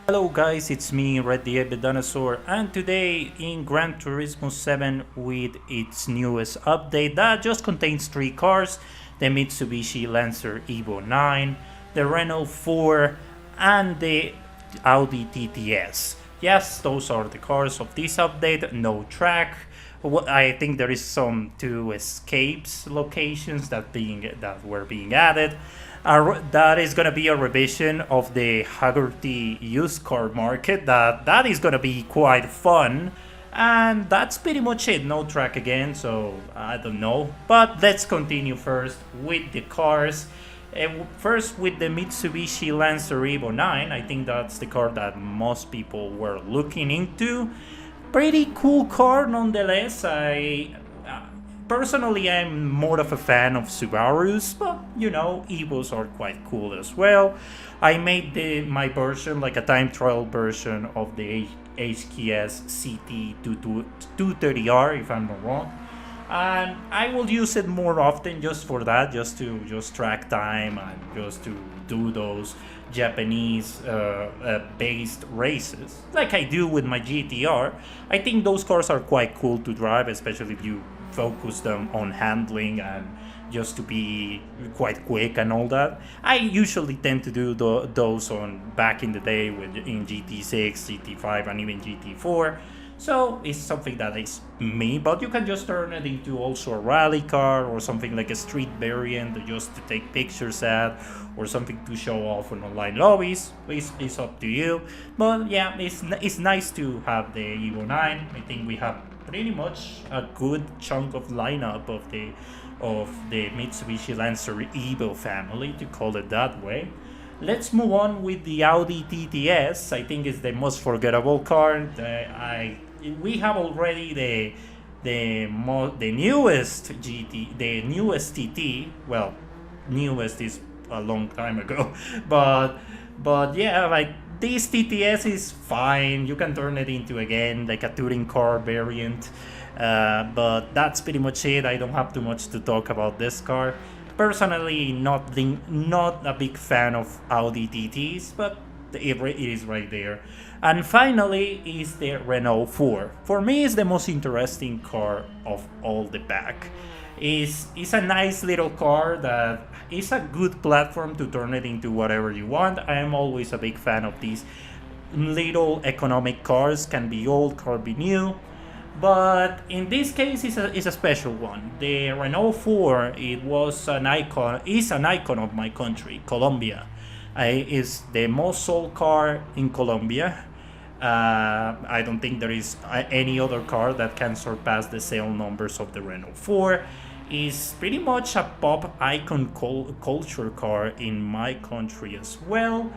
Hello guys, it's me, Red the Dinosaur, and today in Gran Turismo 7 with its newest update that just contains 3 cars, the Mitsubishi Lancer Evo 9, the Renault 4, and the Audi TTS. Yes, those are the cars of this update, no track. I think there is some two escapes locations that were being added. That is gonna be a revision of the Haggerty used car market. That is gonna be quite fun, and that's pretty much it. No track again, so I don't know. But let's continue first with the cars. First with the Mitsubishi Lancer Evo 9. I think that's the car that most people were looking into. Pretty cool car nonetheless. Personally, I'm more of a fan of Subarus, but Evos are quite cool as well. I made my version, like a time trial version of the HKS CT 230R, if I'm not wrong. And I will use it more often just for that, just to track time and just to do those Japanese based races like I do with my GTR. I think those cars are quite cool to drive, especially if you focus them on handling and just to be quite quick and all that. I usually tend to do those on back in the day in GT6, GT5, and even GT4. So it's something that is me, but you can just turn it into also a rally car or something like a street variant just to take pictures at, or something to show off on online lobbies. It's up to you. But yeah, it's nice to have the Evo 9. I think we have pretty much a good chunk of lineup of the Mitsubishi Lancer Evo family, to call it that way. Let's move on with the Audi TTS. I think it's the most forgettable car. We have already the newest TT. Well, newest is a long time ago, but yeah, like this TTS is fine. You can turn it into again like a touring car variant. But that's pretty much it. I don't have too much to talk about this car. Personally, not a big fan of Audi TTs, but it is right there. And finally is the Renault 4. For me, it's the most interesting car of all the pack. It's a nice little car that is a good platform to turn it into whatever you want. I am always a big fan of these little economic cars. Can be old, can be new. But in this case, it's a special one. The Renault 4, it was an icon, is an icon of my country, Colombia. It's the most sold car in Colombia. I don't think there is any other car that can surpass the sale numbers of the Renault 4. Is pretty much a pop icon culture car in my country as well.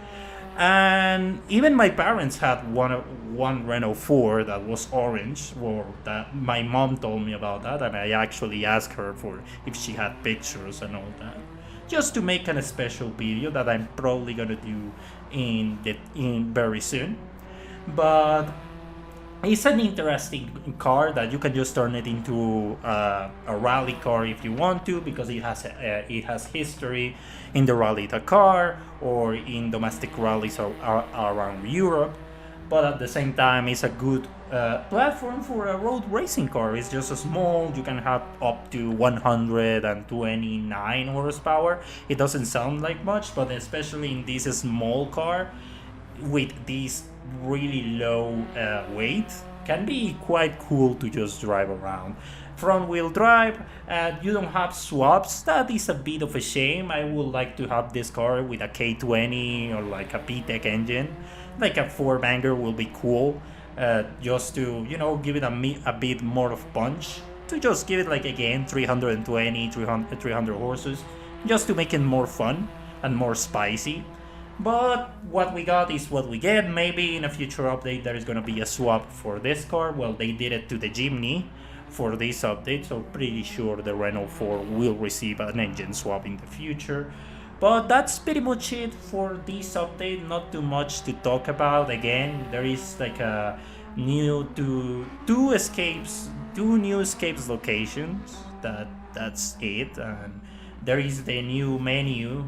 And even my parents had one Renault 4 that was orange, or that my mom told me about that, and I actually asked her for if she had pictures and all that, just to make a special video that I'm probably gonna do in very soon. But it's an interesting car that you can just turn it into a rally car if you want to, because it has history in the Rally Dakar or in domestic rallies around Europe. But at the same time, it's a good platform for a road racing car. It's just a small. You can have up to 129 horsepower. It doesn't sound like much, but especially in this small car with this really low weight, can be quite cool to just drive around. Front wheel drive, you don't have swaps. That is a bit of a shame. I would like to have this car with a K20 or like a VTEC engine. Like a 4-banger will be cool, just to give it a bit more of punch, to just give it like again 300 horses, just to make it more fun and more spicy. But what we got is what we get. Maybe in a future update there is gonna be a swap for this car. Well, they did it to the Jimny for this update, so pretty sure the Renault 4 will receive an engine swap in the future. But that's pretty much it for this update. Not too much to talk about. Again, there is like a two new escapes locations. That's it. And there is the new menu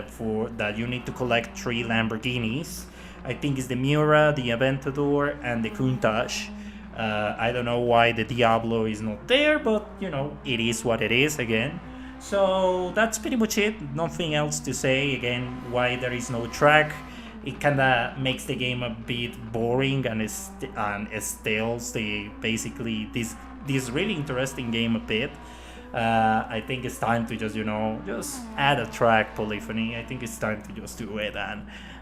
for that you need to collect 3 Lamborghinis I think it's the Miura, the Aventador, and the Countach. I don't know why the Diablo is not there, but you know, it is what it is again. So that's pretty much it. Nothing else to say. Again, why there is no track. It kind of makes the game a bit boring and it stills the basically this really interesting game a bit. I think it's time to just add a track polyphony. I think it's time to just do it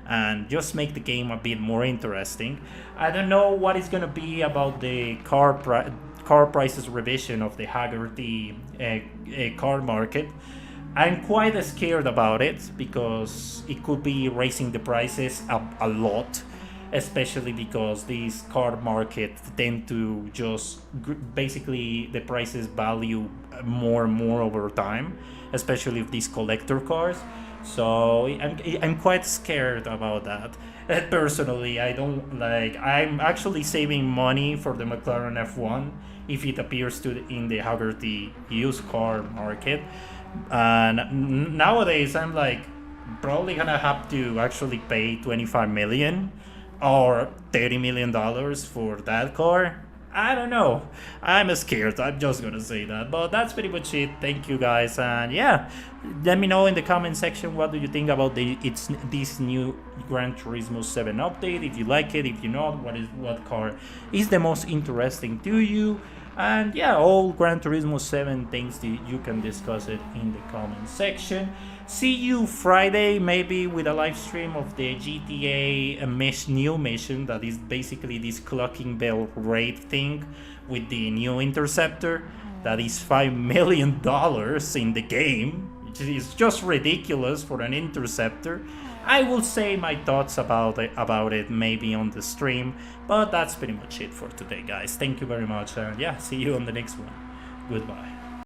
and just make the game a bit more interesting. I don't know what is gonna be about the car prices revision of the Haggerty car market. I'm quite scared about it because it could be raising the prices up a lot, especially because these car markets tend to just basically the prices value more and more over time, especially of these collector cars. So I'm quite scared about that. Personally, I don't like. I'm actually saving money for the McLaren F1 if it appears in the Haggerty used car market. And nowadays, I'm like probably gonna have to actually pay 25 million or 30 million dollars for that car. I don't know. I'm scared. I'm just gonna say that. But that's pretty much it. Thank you guys, and yeah, let me know in the comment section what do you think about this new Gran Turismo 7 update. If you like it, if you not, what car is the most interesting to you? And yeah, all Gran Turismo 7 things you can discuss it in the comment section. See you Friday, maybe with a live stream of the GTA new mission that is basically this clocking bell raid thing with the new Interceptor that is $5 million in the game, which is just ridiculous for an Interceptor. I will say my thoughts about it maybe on the stream, but that's pretty much it for today, guys. Thank you very much, and yeah, see you on the next one. Goodbye.